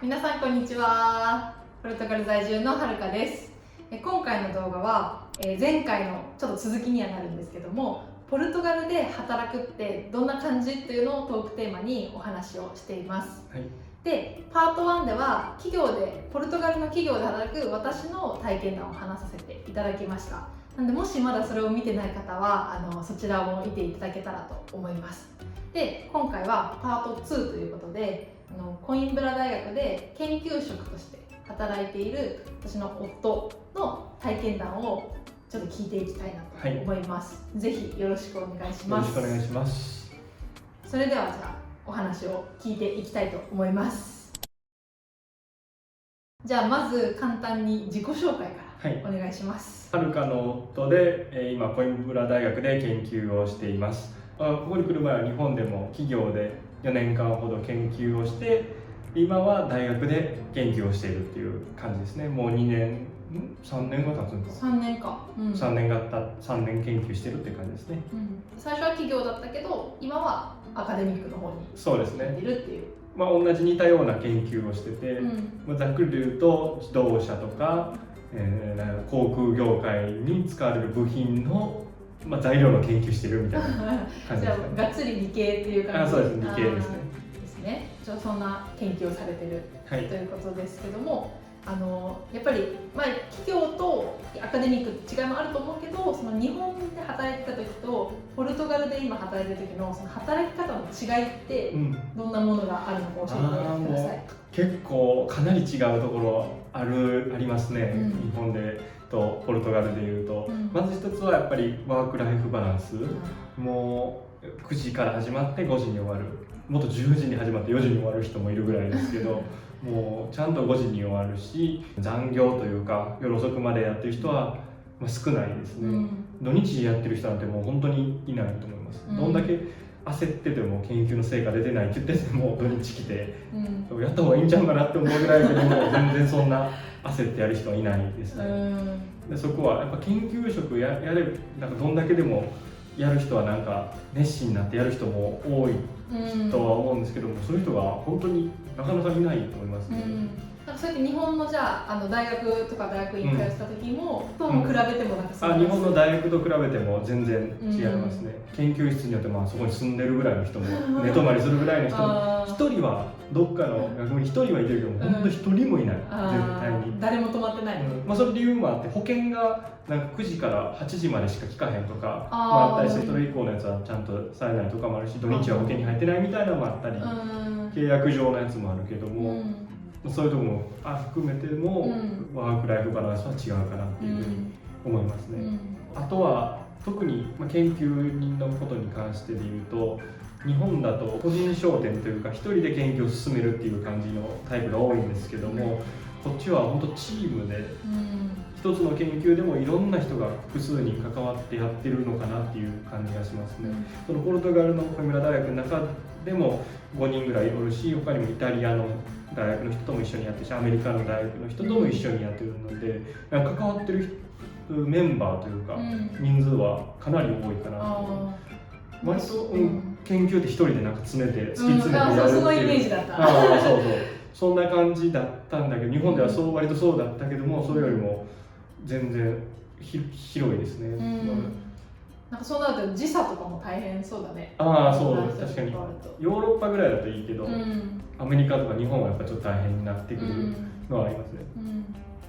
皆さんこんにちは。ポルトガル在住のはるかです。今回の動画は前回のちょっと続きにはなるんですけども、ポルトガルで働くってどんな感じっていうのをトークテーマにお話をしています。で、パート1ではポルトガルの企業で働く私の体験談を話させていただきました。なのでもしまだそれを見てない方はそちらを見ていただけたらと思います。で、今回はパート2ということでコインブラ大学で研究職として働いている私の夫の体験談をちょっと聞いていきたいなと思います。ぜひよろしくお願いします。よろしくお願いします。それではじゃあお話を聞いていきたいと思います。じゃあまず簡単に自己紹介からお願いします。はるかの夫で今コインブラ大学で研究をしています。ここに来る前は日本でも企業で4年間ほど研究をして今は大学で研究をしているっていう感じですね。もう2年3年が経つんか3年か、3年研究してるって感じですね、最初は企業だったけど今はアカデミックの方にそうですねいるっていう、同じ似たような研究をしてて、ざっくり言うと自動車とか、航空業界に使われる部品の材料の研究してるみたいな感じですね。じゃあがっつり理系っていう感じ。そうです、理系ですね。じゃあそんな研究をされてる、ということですけども、やっぱり、企業とアカデミック違いもあると思うけど、その日本で働いてた時とポルトガルで今働いてる時のその働き方の違いってどんなものがあるのか教えてください。結構かなり違うところありますね、日本でとポルトガルでいうと、まず一つはやっぱりワークライフバランス、もう9時から始まって5時に終わる、もっと10時に始まって4時に終わる人もいるぐらいですけどもうちゃんと5時に終わるし、残業というか夜遅くまでやってる人は少ないですね、土日やってる人なんてもう本当にいないと思います、どんだけ焦ってても研究の成果出てないって言ってても土日来て、やった方がいいんちゃうかなって思うぐらいけども全然そんな焦ってやる人はいないですね、でそこはやっぱ研究職やれなんかどんだけでもやる人はなんか熱心になってやる人も多いとは思うんですけども、そういう人が本当になかなかいないと思いますね。なんかそうやって日本のじゃあ大学とか大学院通ってた時も、とも比べてもなんか日本の大学と比べても全然違いますね、研究室によってそこに住んでるぐらいの人も寝泊まりするぐらいの人も一人はどっかの学部に一人はいてるけども、本当一人もいない、絶対に誰も泊まってない、それ理由もあって、保険がなんか9時から8時までしか効かへんとかあったりして、それ以降のやつはちゃんとされないとかもあるし、土日は保険に入ってないみたいなのもあったり、契約上のやつもあるけども、そういうところも含めても、ワークライフバランスは違うかなっていうふうに思いますね、あとは特に研究人のことに関してでいうと、日本だと個人商店というか一人で研究を進めるっていう感じのタイプが多いんですけども、こっちは本当チームで、一つの研究でもいろんな人が複数に関わってやってるのかなっていう感じがしますね、そのポルトガルのコインブラ大学の中でも5人ぐらいおるし、他にもイタリアの大学の人とも一緒にやってるし、アメリカの大学の人とも一緒にやってるので、関わってるメンバーというか、人数はかなり多いかなと。割と、研究って一人でなんか詰めて突き詰めてやるっていう、そのイメージだった。そんな感じだったんだけど、日本では割とそうだったけども、それよりも全然広いですね、なんかそうなると時差とかも大変そうだね。そう確かにヨーロッパぐらいだといいけど、アメリカとか日本はやっぱちょっと大変になってくるのはありますね、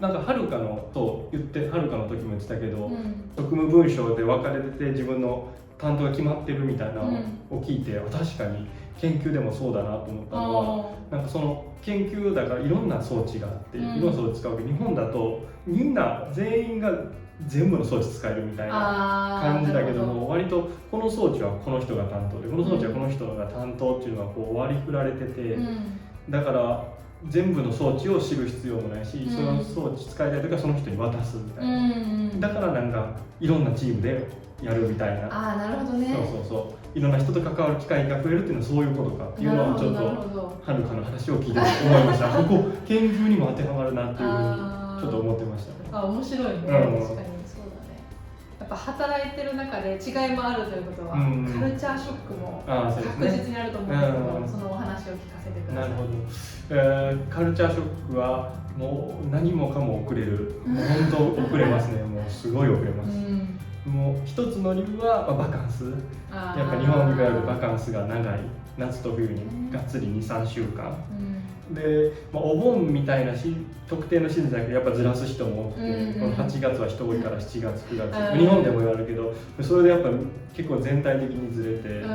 なんかはるかのと言ってはるかの時も言ってたけど、職務文章で分かれてて自分の担当が決まってるみたいなのを聞いて、確かに研究でもそうだなと思ったのは、なんかその研究だからいろんな装置があって、いろんな装置使うけど、日本だとみんな全員が全部の装置使えるみたいな感じだけども、割とこの装置はこの人が担当で、この装置はこの人が担当っていうのがこう割り振られてて、だから全部の装置を知る必要もないし、その装置使いたい時はその人に渡すみたいな、だからなんかいろんなチームでやるみたいな。なるほどね。いろんな人と関わる機会が増えるっていうのはそういうことかっていうのをちょっとはるかの話を聞いて思いました。ここ研究にも当てはまるなっていうふうにちょっと思ってましたね。面白いね。確かにそうだね。やっぱ働いてる中で違いもあるということは、カルチャーショックも確実にあると思うんだけど、そのお話を聞かせてください。なるほど、カルチャーショックはもう何もかも遅れる、もう本当遅れますねもうすごい遅れます、もう一つの理由は、バカンス、やっぱ日本に比べるバカンスが長い、夏と冬にがっつり 2,3 週間、で、お盆みたいな特定のシーズンじゃなくてやっぱずらす人も多くて、この8月は人多いから7月9月、日本でも言われるけどそれでやっぱ結構全体的にずれて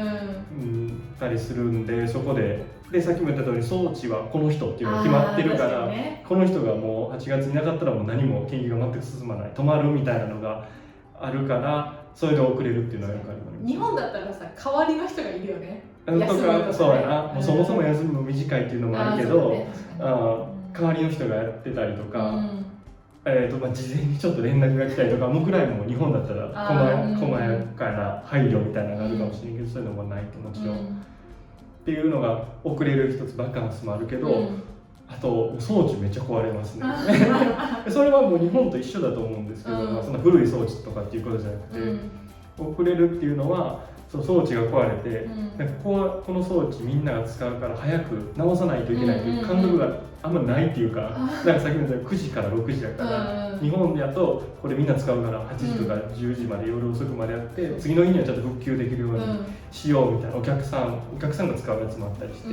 たりするんで、そこでさっきも言った通り装置はこの人っていうのが決まってるから、この人がもう8月にいなかったらもう何も研究が全く進まない、止まるみたいなのがあるから、それで遅れるっていうのはよくあります。日本だったらさ、代わりの人がいるよね。とかそうやな、もうそもそも休みも短いっていうのもあるけど、代わりの人がやってたりとか、事前にちょっと連絡が来たりとか、もうくらいも日本だったら細やかな配慮みたいなのがあるかもしれんけど、そういうのもないともちろん、っていうのが遅れる一つバカンスもあるけど、あと装置めっちゃ壊れますねそれはもう日本と一緒だと思うんですけど、そんな古い装置とかっていうことじゃなくて、遅れるっていうのはその装置が壊れて、なんかこの装置みんなが使うから早く直さないといけないという感覚があんまないっていうか、なんかさっきの言った9時から6時だから、日本だとこれみんな使うから8時とか10時まで夜遅くまでやって、次の日にはちょっと復旧できるようにしようみたいな、お客さんが使うやつもあったりして、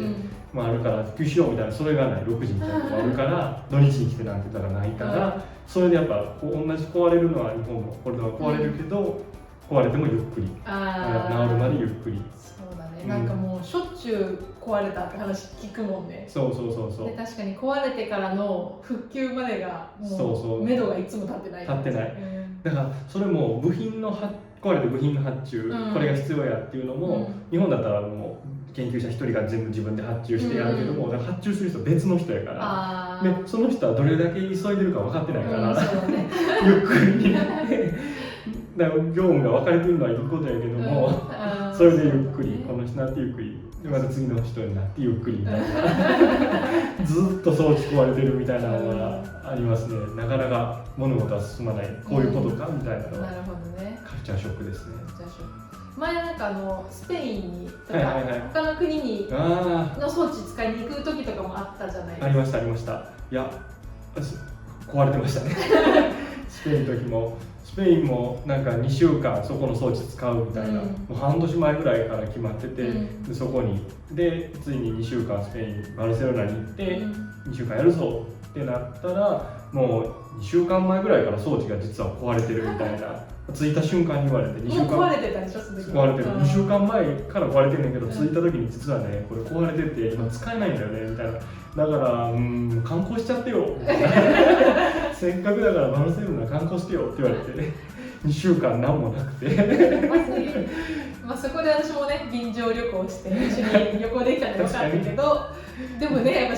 あるから復旧しようみたいな、それがない6時みたいなのもあるから土日に来てなんて言ったらないから、それでやっぱ同じ壊れるのは日本もこれでは壊れるけど、壊れてもゆっくり、治るまでゆっくり。そうだね、なんかもうしょっちゅう壊れたって話聞くもんね。そうで確かに壊れてからの復旧までがもう目処がいつも立ってない。だからそれも壊れて部品の発注、これが必要やっていうのも、日本だったらもう研究者一人が全部自分で発注してやるけども、だから発注する人別の人やから、でその人はどれだけ急いでるか分かってないから、ゆっくりになってだから業務が分かれてるのはいいことやけども、それでゆっくり、この人になってゆっくり、でまた次の人になってゆっくりみたいなずっと装置壊れてるみたいなのがありますね。なかなか物事は進まない、こういうことかみたいなのは、カルチャーショックですね。前なんかスペインにとか他の国にの装置使いに行く時とかもあったじゃないですか。ありましたありました。いや壊れてましたねスペインの時も。スペインもなんか2週間そこの装置使うみたいな、もう半年前ぐらいから決まってて、でそこにでついに2週間スペインバルセロナに行って、2週間やるぞってなったら、もう2週間前ぐらいから装置が実は壊れてるみたいな着いた瞬間に言われて、2週間壊れてたでしょ、壊れてる、2週間前から壊れてるんだけど、着いた時に実はねこれ壊れてて今使えないんだよねみたいな、だから観光しちゃってよせっかくだからバルセロナ観光してよって言われて、2週間何もなくてそこで私もね便乗旅行して一緒に旅行できたのよかったけどでもね、やっぱ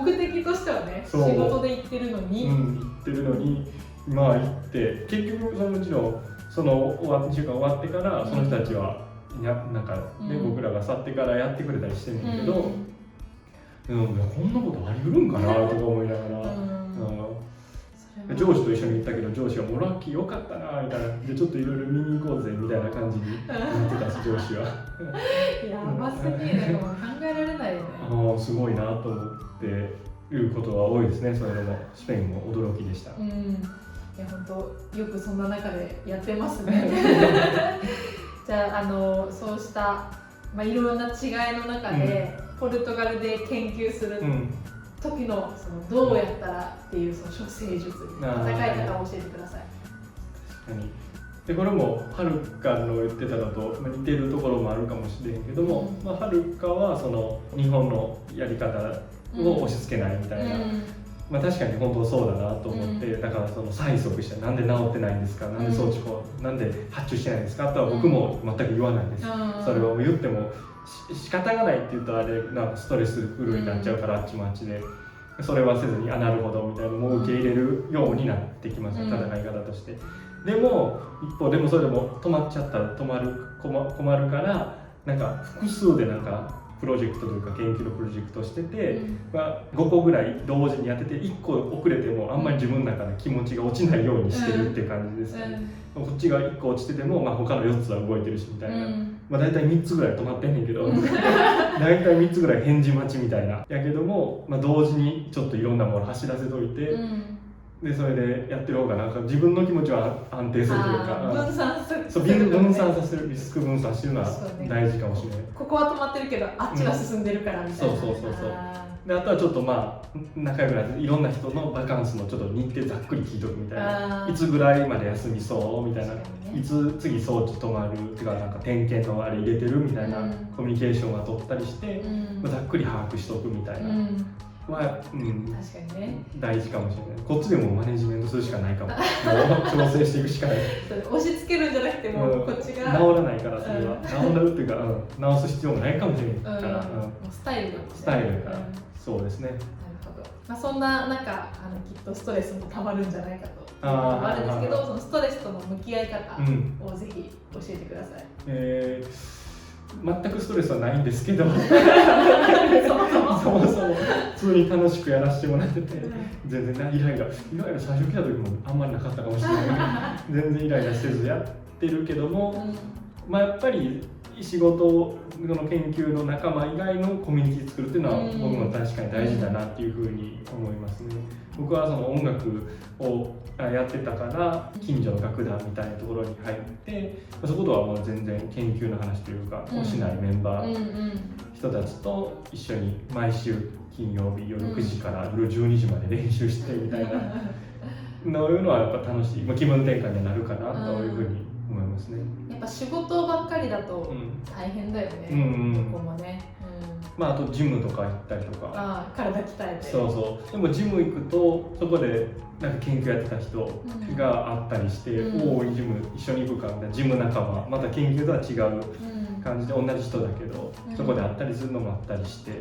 目的としてはね仕事で行ってるのに、まあ行って結局もちろんその2週間終わってからその人たちはなんかね、僕らが去ってからやってくれたりしてるんだけど、こんなことあり得るんかなとか思いながら。上司と一緒に行ったけど、上司はもうラッキーよかったなみたいな、でちょっといろいろ見に行こうぜみたいな感じに言ってたし、上司はやばすぎる、なんかもう考えられないよね。すごいなと思っていうことが多いですね。それでもスペインも驚きでした。いや本当よくそんな中でやってますねじゃあそうした、いろんな違いの中で、ポルトガルで研究する時のどうやったらっていう処世術、戦い方を教えてください。確かに。でこれもはるかの言ってたのと似てるところもあるかもしれへんけども、はるかはその日本のやり方を押し付けないみたいな、確かに本当そうだなと思って、だからその催促してなんで治ってないんですか、なんで装置なんで発注してないんですかとは僕も全く言わないです。それを言っても仕方がないって言うとあれなんかストレスフルになっちゃうから、あっちもあっちでそれはせずになるほどみたいなのも受け入れるようになってきますね、戦い方として。でも一方でもそれでも止まっちゃったら困るから、なんか複数でなんかプロジェクトというか研究のプロジェクトをしてて、5個ぐらい同時にやってて1個遅れてもあんまり自分の中の気持ちが落ちないようにしてるっていう感じですね。こっちが1個落ちてても、他の4つは動いてるしみたいな、大体3つぐらい止まってんねんけど大体3つぐらい返事待ちみたいなやけども、同時にちょっといろんなもの走らせといて、でそれでやってる方がなんか自分の気持ちは安定するというか、分散する、そう分散させる、リスク分散してるのは大事かもしれない。ここは止まってるけどあっちは進んでるからみたいな。そうで、あとはちょっと仲良くなっていろんな人のバカンスのちょっと日程ざっくり聞いとくみたいな、いつぐらいまで休みそうみたいな、いつ次装置止まるっていうか、なんか点検のあれ入れてるみたいなコミュニケーションは取ったりして、ざっくり把握しとくみたいなは、確かにね、大事かもしれない。こっちでもマネジメントするしかないかも。もう調整していくしかない。押し付けるんじゃなくても、こっちが治らないから、それは治るっていうか、直す必要もないかもしれないから、スタイルから、そうですね。なるほど。そんな中、きっとストレスもたまるんじゃないかとあるんですけど、そのストレスとの向き合い方をぜひ教えてください。全くストレスはないんですけどそもそも普通に楽しくやらせてもらってて、全然イライラ最初来た時もあんまりなかったかもしれない全然イライラせずやってるけども、やっぱり仕事の研究の仲間以外のコミュニティ作るっていうのは僕も確かに大事だなっていうふうに思いますね。僕はその音楽をやってたから近所の楽団みたいなところに入って、そことはもう全然研究の話というかをしないメンバー人たちと一緒に毎週金曜日夜9時から夜12時まで練習してみたいなそういうのはやっぱ楽しい、気分転換になるかなというふうに思いますね。やっぱ仕事ばっかりだと大変だよね、ここもね。あとジムとか行ったりとか、体鍛えて。そうでもジム行くとそこでなんか研究やってた人があったりして、おおジム一緒に行くかみたいな、ジム仲間また研究とは違う感じで同じ人だけど、そこで会ったりするのもあったりして、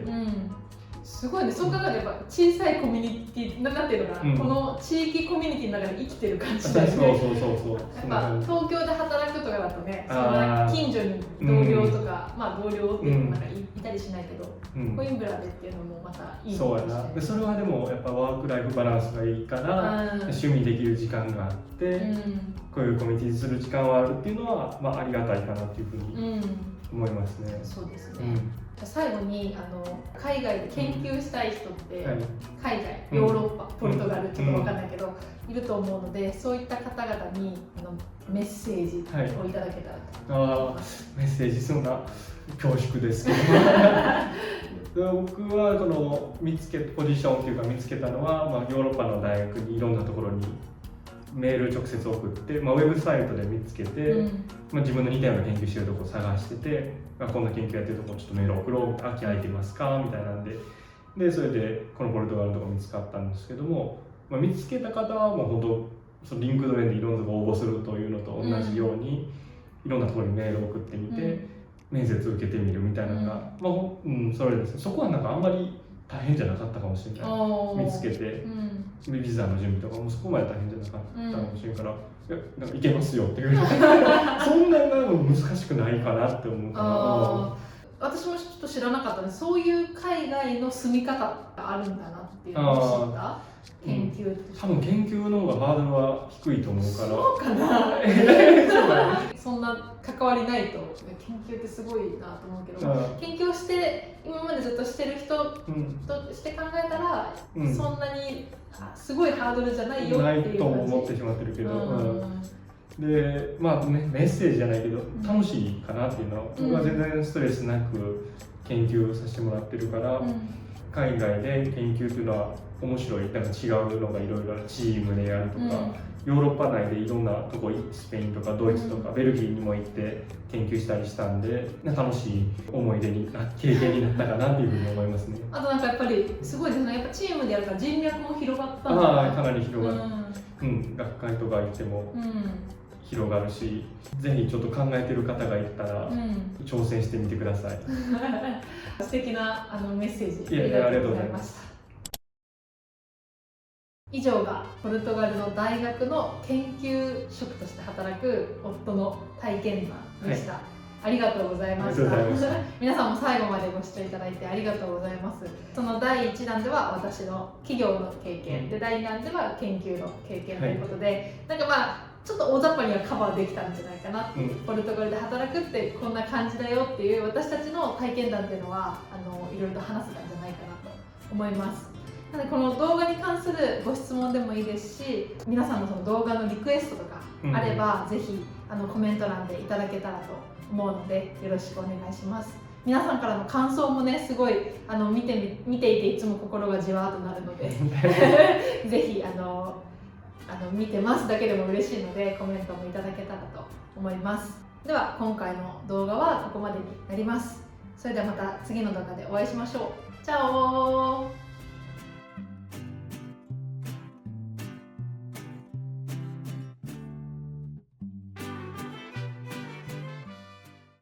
すごいね。そう考えれば小さいコミュニティなんていうのかな、この地域コミュニティの中で生きてる感じだよね。やっぱ東京で働くとかだとね、そんな近所に同僚とか、同僚っていうのなんかいたりしないけど、コインブラでっていうのもまたいいそうやな。でそれはでもやっぱワークライフバランスがいいから、趣味できる時間があって、こういうコミュニティする時間はあるっていうのは、ありがたいかなっていうふうに思いますね。そうですね。最後に海外で研究したい人って、海外、ヨーロッパ、ポルトガルちょっと分かんないけど、いると思うので、そういった方々にメッセージをいただけたらと思います。メッセージするのは恐縮ですけど僕はこのポジションっていうか見つけたのは、ヨーロッパの大学にいろんなところにメール直接送って、ウェブサイトで見つけて、自分の似たような研究してるところを探してて、こんな研究やってるところちょっとメール送ろう、空き空いてますかみたいなんで、それでこのポルトガルのところ見つかったんですけども、見つけた方はもう本当そのリンクドインでいろんなところ応募するというのと同じように、いろんなところにメールを送ってみて、面接受けてみるみたいなのが、それですね。そこはなんかあんまり大変じゃなかったかもしれない。見つけて、ビザの準備とかもそこまで大変じゃなかったかもしれないから、なんかいけますよっていうそんなの難しくないかなって思うかな。私もちょっと知らなかったので、そういう海外の住み方があるんだなっていうのを知った研究として。多分研究の方がハードルは低いと思うから。そうかなそんな関わりないと研究ってすごいなと思うけど、研究をして今までずっとしてる人として考えたら、そんなにすごいハードルじゃないよっていう感じ。ないと思ってしまってるけど、でメッセージじゃないけど楽しいかなっていうのは、僕は全然ストレスなく研究させてもらってるから、海外で研究っていうのは面白い、なんか違うのがいろいろチームでやるとか、ヨーロッパ内でいろんなとこ、スペインとかドイツとかベルギーにも行って研究したりしたんで、楽しい思い出に経験になったかなっていうふうに思いますね。あとなんかやっぱりすごいですね。やっぱチームでやるから人脈も広がったんだ。かなり広がる。学会とか行っても広がるし、ぜひちょっと考えてる方がいたら挑戦してみてください。素敵なメッセージありがとうございました。以上がポルトガルの大学の研究職として働く夫の体験談でした。ありがとうございましありがとうございたます皆さんも最後までご視聴いただいてありがとうございます。その第1弾では私の企業の経験で、第2弾では研究の経験ということで、なんかまあちょっと大雑把にはカバーできたんじゃないかなっていう、ポルトガルで働くってこんな感じだよっていう私たちの体験談っていうのはいろいろと話せたんじゃないかなと思います。なのでこの動画に関するご質問でもいいですし、皆さんのその動画のリクエストとかあれば、ぜひコメント欄でいただけたらと思うのでよろしくお願いします。皆さんからの感想もねすごい見ていていつも心がじわーっとなるのでぜひ見てますだけでも嬉しいのでコメントもいただけたらと思います。では今回の動画はここまでになります。それではまた次の動画でお会いしましょう。チャオー。